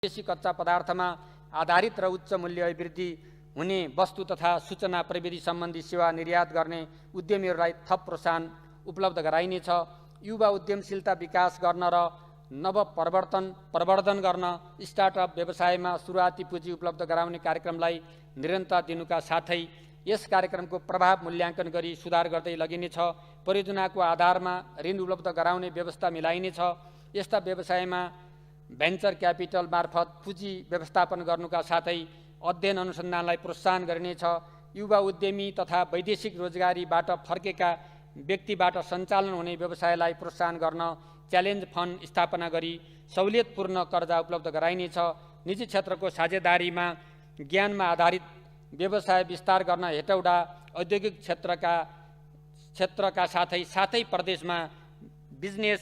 विदेशी कच्चा पदार्थमा आधारित र उच्च मूल्य वृद्धि हुने वस्तु तथा सूचना प्रविधि सम्बन्धी सेवा निर्यात गर्ने उद्यमीहरूलाई थप प्रोत्साहन उपलब्ध गराइनेछ। युवा उद्यमशीलता विकास गर्न र प्रवर्धन गर्न स्टार्टअप व्यवसायमा सुरुवाती पुँजी उपलब्ध गराउने कार्यक्रमलाई निरन्तरता दिनुका साथै यस कार्यक्रमको प्रभाव मूल्याङ्कन गरी सुधार गर्दै लगिनेछ। परियोजनाको आधारमा ऋण उपलब्ध गराउने व्यवस्था मिलाइनेछ। यस्ता व्यवसायमा भेन्चर क्यापिटल मार्फत पुँजी व्यवस्थापन गर्नुका साथै अध्ययन अनुसन्धानलाई प्रोत्साहन गरिनेछ। युवा उद्यमी तथा वैदेशिक रोजगारीबाट फर्केका व्यक्तिबाट सञ्चालन हुने व्यवसायलाई प्रोत्साहन गर्न च्यालेन्ज फन्ड स्थापना गरी सहुलियतपूर्ण कर्जा उपलब्ध गराइनेछ। निजी क्षेत्रको साझेदारीमा ज्ञानमा आधारित व्यवसाय विस्तार गर्न हेटौडा औद्योगिक क्षेत्रका साथै प्रदेशमा बिजनेस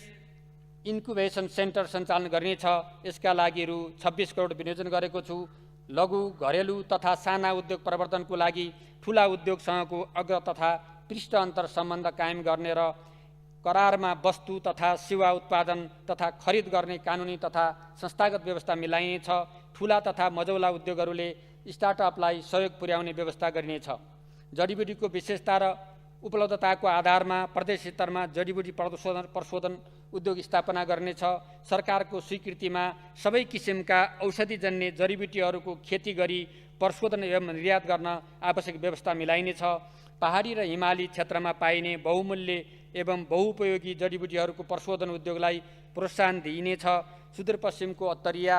इन्क्युबेसन सेन्टर सञ्चालन गरिनेछ। यसका लागि रु 26 करोड विनियोजन गरेको छु। लघु घरेलु तथा साना उद्योग प्रवर्धनको लागि ठुला उद्योगसँगको अग्र तथा पृष्ठ अन्तर सम्बन्ध कायम गर्ने र करारमा वस्तु तथा सेवा उत्पादन तथा खरिद गर्ने कानुनी तथा संस्थागत व्यवस्था मिलाइनेछ। ठुला तथा मझौला उद्योगहरूले स्टार्टअपलाई सहयोग पुर्याउने व्यवस्था गरिनेछ। जडीबुटीको विशेषता र उपलब्धताको आधारमा प्रदेश स्तरमा जडीबुटी प्रशोधन उद्योग स्थापना गर्नेछ। सरकारको स्वीकृतिमा सबै किसिमका औषधिजन्य जडीबुटीहरूको खेती गरी प्रशोधन एवं निर्यात गर्न आवश्यक व्यवस्था मिलाइनेछ। पहाडी र हिमाली क्षेत्रमा पाइने बहुमूल्य एवं बहुउपयोगी जडीबुटीहरूको प्रशोधन उद्योगलाई प्रोत्साहन दिइनेछ। सुदूरपश्चिमको अत्तरिया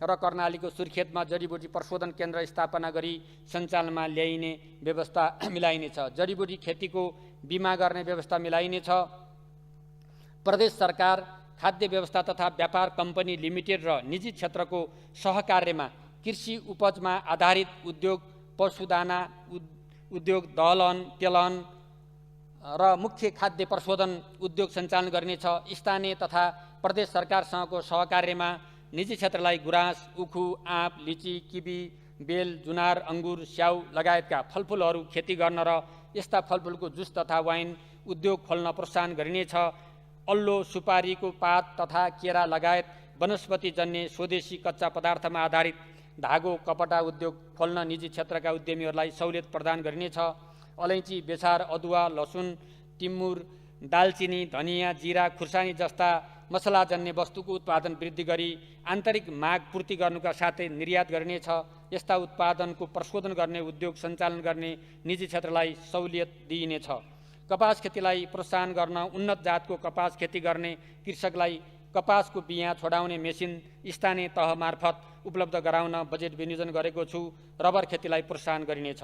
र कर्णालीको सुर्खेतमा जडीबुटी प्रशोधन केन्द्र स्थापना गरी सञ्चालनमा ल्याइने व्यवस्था मिलाइनेछ। जडीबुटी खेतीको बिमा गर्ने व्यवस्था मिलाइनेछ। प्रदेश सरकार खाद्य व्यवस्था तथा व्यापार कम्पनी लिमिटेड र निजी क्षेत्रको सहकार्यमा कृषि उपजमा आधारित उद्योग, पशुदाना उद्योग, दलहन, तेलहन र मुख्य खाद्य प्रशोधन उद्योग सञ्चालन गरिनेछ। स्थानीय तथा प्रदेश सरकारसँगको सहकार्यमा निजी क्षेत्रलाई गुराँस, उखु, आँप, लिची, किवी, बेल, जुनार, अङ्गुर, स्याउ लगायतका फलफुलहरू खेती गर्न र यस्ता फलफुलको जुस तथा वाइन उद्योग खोल्न प्रोत्साहन गरिनेछ। अल्लो, सुपारीको पात तथा केरा लगायत वनस्पतिजन्य स्वदेशी कच्चा पदार्थमा आधारित धागो, कपडा उद्योग खोल्न निजी क्षेत्रका उद्यमीहरूलाई सहुलियत प्रदान गरिनेछ। अलैँची, बेसार, अदुवा, लसुन, टिमुर, दालचिनी, धनियाँ, जिरा, खुर्सानी जस्ता मसलाजन्य वस्तुको उत्पादन वृद्धि गरी आन्तरिक माग पूर्ति गर्नुका साथै निर्यात गरिनेछ। यस्ता उत्पादनको प्रशोधन गर्ने उद्योग सञ्चालन गर्ने निजी क्षेत्रलाई सहुलियत दिइनेछ। कपास खेतीलाई प्रोत्साहन गर्न उन्नत जातको कपास खेती गर्ने कृषकलाई कपासको बियाँ छोडाउने मेसिन स्थानीय तह मार्फत उपलब्ध गराउन बजेट विनियोजन गरेको छु। रबर खेतीलाई प्रोत्साहन गरिनेछ।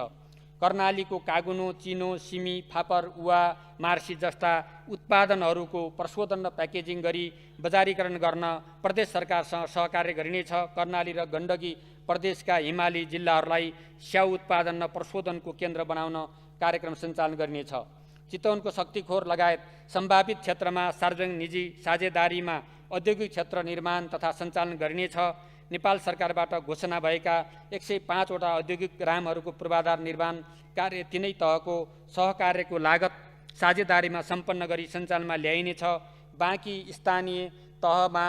कर्णालीको कागुनो, चिनो, सिमी, फापर, उवा, मार्सी जस्ता उत्पादनहरूको प्रशोधन र प्याकेजिङ गरी बजारीकरण गर्न प्रदेश सरकारसँग सहकार्य गरिनेछ। कर्णाली र गण्डकी प्रदेशका हिमाली जिल्लाहरूलाई स्याउ उत्पादन र प्रशोधनको केन्द्र बनाउन कार्यक्रम सञ्चालन गरिनेछ। चितवनको शक्तिखोर लगायत सम्भावित क्षेत्रमा सार्वजनिक निजी साझेदारीमा औद्योगिक क्षेत्र निर्माण तथा सञ्चालन गरिनेछ। नेपाल सरकारबाट घोषणा भएका 105 वटा औद्योगिक ग्रामहरूको पूर्वाधार निर्माण कार्य तिनै तहको सहकार्यको लागत साझेदारीमा सम्पन्न गरी सञ्चालनमा ल्याइनेछ। बाँकी स्थानीय तहमा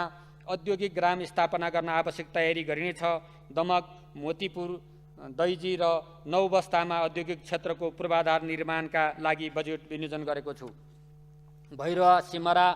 औद्योगिक ग्राम स्थापना गर्न आवश्यक तयारी गरिनेछ। दमक, मोतीपुर, दैजी र नौबस्तामा औद्योगिक क्षेत्रको पूर्वाधार निर्माणका लागि बजेट विनियोजन गरेको छु। भैरवा, सिमरा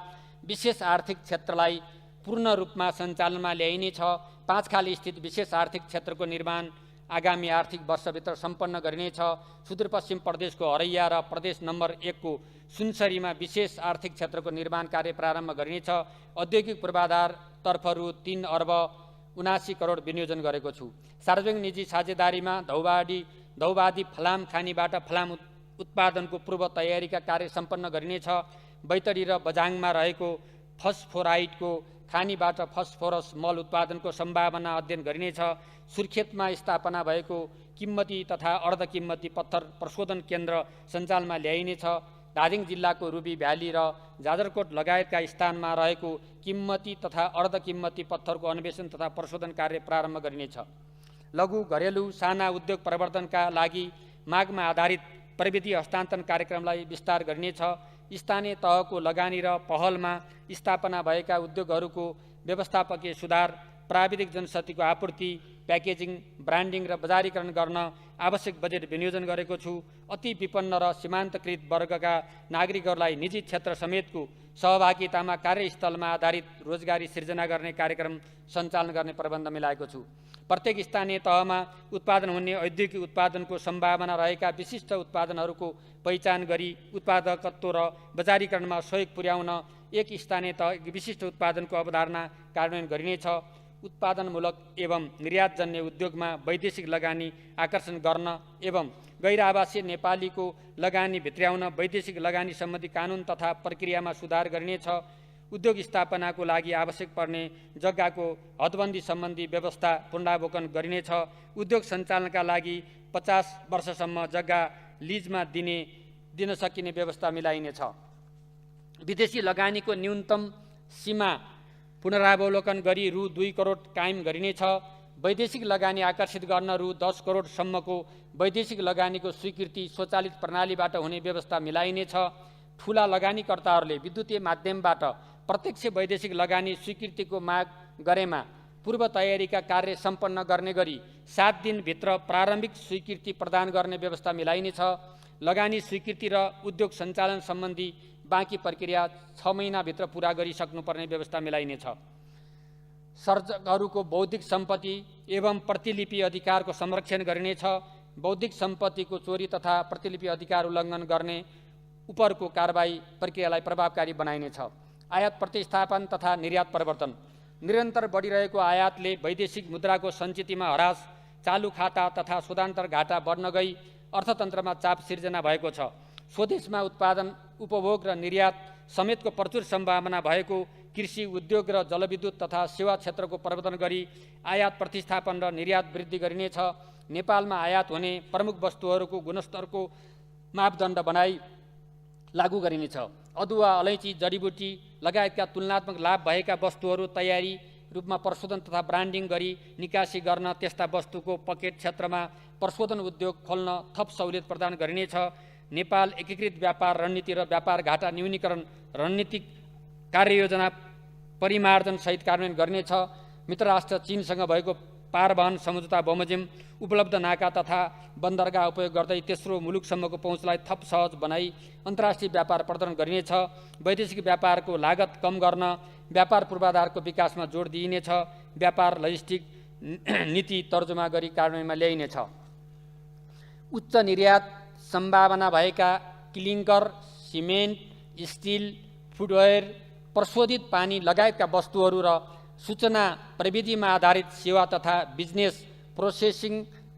विशेष आर्थिक क्षेत्रलाई पूर्ण रूपमा सञ्चालनमा ल्याइनेछ। पाँचखाली स्थित विशेष आर्थिक क्षेत्रको निर्माण आगामी आर्थिक वर्षभित्र सम्पन्न गरिनेछ। सुदूरपश्चिम प्रदेशको हरैया र प्रदेश नम्बर 1 को सुनसरीमा विशेष आर्थिक क्षेत्रको निर्माण कार्य प्रारम्भ गरिनेछ। औद्योगिक पूर्वाधारतर्फ रु 3 अर्ब 79 करोड विनियोजन गरेको छु। सार्वजनिक निजी साझेदारीमा धौबादी फलाम खानीबाट फलाम उत्पादनको पूर्व तयारीका कार्य सम्पन्न गरिनेछ। बैतडी र बझाङमा रहेको फस्फोराइटको खानीबाट फस्फोरस मल उत्पादनको सम्भावना अध्ययन गरिनेछ। सुर्खेतमा स्थापना भएको किम्मती तथा अर्धकिम्मती पत्थर प्रशोधन केन्द्र सञ्चालनमा ल्याइनेछ। धादिङ जिल्लाको रुबी भ्याली र जाजरकोट लगायतका स्थानमा रहेको किम्मती तथा अर्धकिम्मती पत्थरको अन्वेषण तथा प्रशोधन कार्य प्रारम्भ गरिनेछ। लघु घरेलु साना उद्योग प्रवर्धनका लागि मागमा आधारित प्रविधि हस्तान्तरण कार्यक्रमलाई विस्तार गरिनेछ। स्थानीय तहको लगानी र पहलमा स्थापना भएका उद्योगहरूको व्यवस्थापकीय सुधार प्राविधिक जनशक्तिको आपूर्ति, प्याकेजिङ, ब्रान्डिङ र बजारीकरण गर्न आवश्यक बजेट विनियोजन गरेको छु। अति विपन्न र सीमान्तकृत वर्गका नागरिकहरूलाई निजी क्षेत्र समेतको सहभागितामा कार्यस्थलमा आधारित रोजगारी सिर्जना गर्ने कार्यक्रम सञ्चालन गर्ने प्रबन्ध मिलाएको छु। प्रत्येक स्थानीय तहमा उत्पादन हुने औद्योगिक उत्पादनको सम्भावना रहेका विशिष्ट उत्पादनहरूको पहिचान गरी उत्पादकत्व र बजारीकरणमा सहयोग पुर्याउन एक स्थानीय तह विशिष्ट उत्पादनको अवधारणा कार्यान्वयन गरिनेछ। उत्पादनमूलक एवं निर्यातजन्य उद्योगमा वैदेशिक लगानी आकर्षण गर्न एवं गैर आवासीय नेपालीको लगानी भित्र्याउन वैदेशिक लगानी सम्बन्धी कानुन तथा प्रक्रियामा सुधार गरिनेछ। उद्योग स्थापनाको लागि आवश्यक पर्ने जग्गाको हदबन्दी सम्बन्धी व्यवस्था पुनरावलोकन गरिनेछ। उद्योग सञ्चालनका लागि 50 वर्षसम्म जग्गा लिजमा दिन सकिने व्यवस्था मिलाइनेछ। विदेशी लगानीको न्यूनतम सीमा पुनरावलोकन गरी रु 2 करोड कायम गरिनेछ। वैदेशिक लगानी आकर्षित गर्न रु 10 करोडसम्मको वैदेशिक लगानीको स्वीकृति स्वचालित प्रणालीबाट हुने व्यवस्था मिलाइनेछ। ठूला लगानीकर्ताहरूले विद्युतीय माध्यमबाट प्रत्यक्ष वैदेशिक लगानी स्वीकृतिको माग गरेमा पूर्व तयारीका कार्य सम्पन्न गर्ने गरी 7 दिनभित्र प्रारम्भिक स्वीकृति प्रदान गर्ने व्यवस्था मिलाइनेछ। लगानी स्वीकृति र उद्योग सञ्चालन सम्बन्धी बाँकी प्रक्रिया 6 महिनाभित्र पुरा गरिसक्नुपर्ने व्यवस्था मिलाइनेछ। सर्जकहरूको बौद्धिक सम्पत्ति एवं प्रतिलिपि अधिकारको संरक्षण गरिनेछ। बौद्धिक सम्पत्तिको चोरी तथा प्रतिलिपि अधिकार उल्लङ्घन गर्ने उपरको कारबाही प्रक्रियालाई प्रभावकारी बनाइनेछ। आयात प्रतिस्थापन तथा निर्यात परिवर्तन। निरन्तर बढिरहेको आयातले वैदेशिक मुद्राको सञ्चितमा हरास, चालु खाता तथा शोधान्तर घाटा बढ्न गई अर्थतन्त्रमा चाप सिर्जना भएको छ। स्वदेशमा उत्पादन, उपभोग र निर्यात समेतको प्रचुर सम्भावना भएको कृषि, उद्योग र जलविद्युत तथा सेवा क्षेत्रको प्रवर्धन गरी आयात प्रतिस्थापन र निर्यात वृद्धि गरिनेछ। नेपालमा आयात हुने प्रमुख वस्तुहरूको गुणस्तरको मापदण्ड बनाई लागू गरिनेछ। अदुवा, अलैँची, जडीबुटी लगायतका तुलनात्मक लाभ भएका वस्तुहरू तयारी रूपमा प्रशोधन तथा ब्रान्डिङ गरी निकासी गर्न त्यस्ता वस्तुको पकेट क्षेत्रमा प्रशोधन उद्योग खोल्न थप सहुलियत प्रदान गरिनेछ। नेपाल एकीकृत व्यापार रणनीति र व्यापार घाटा न्यूनीकरण रणनीतिक कार्ययोजना परिमार्जन सहित कार्यान्वयन गर्नेछ। मित्र राष्ट्र चीनसँग भएको पारवहन सम्झौता बमोजिम उपलब्ध नाका तथा बन्दरगाह उपयोग गर्दै तेस्रो मुलुकसम्मको पहुँचलाई थप सहज बनाई अन्तर्राष्ट्रिय व्यापार प्रवर्धन गरिनेछ। वैदेशिक व्यापारको लागत कम गर्न व्यापार पूर्वाधारको विकासमा जोड दिइनेछ। व्यापार लजिस्टिक नीति तर्जुमा गरी कार्यान्वयनमा ल्याइनेछ। उच्च निर्यात सम्भावना भएका क्लिङ्कर, सिमेन्ट, स्टिल, फुटवेयर, प्रशोधित पानी लगायतका वस्तुहरू र सूचना प्रविधिमा आधारित सेवा तथा बिजनेस प्रोसेसिङ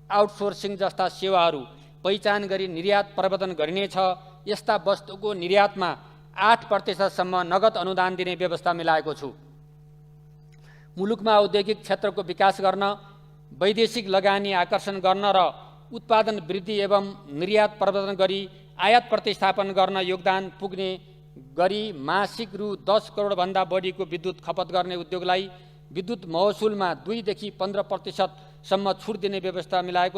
आउटसोर्सिङ जस्ता सेवाहरू पहिचान गरी निर्यात प्रवर्धन गरिनेछ। यस्ता वस्तुको निर्यातमा 8% नगद अनुदान दिने व्यवस्था मिलाएको छु। मुलुकमा औद्योगिक क्षेत्रको विकास गर्न, वैदेशिक लगानी आकर्षण गर्न र उत्पादन वृद्धि एवं निर्यात प्रवर्धन गरी आयात प्रतिस्थापन गर्न योगदान पुग्ने गरी मासिक रु 10 करोडभन्दा बढीको विद्युत खपत गर्ने उद्योगलाई विद्युत महसुलमा 2 देखि 15% सम्म छुट दिने व्यवस्था मिलाएको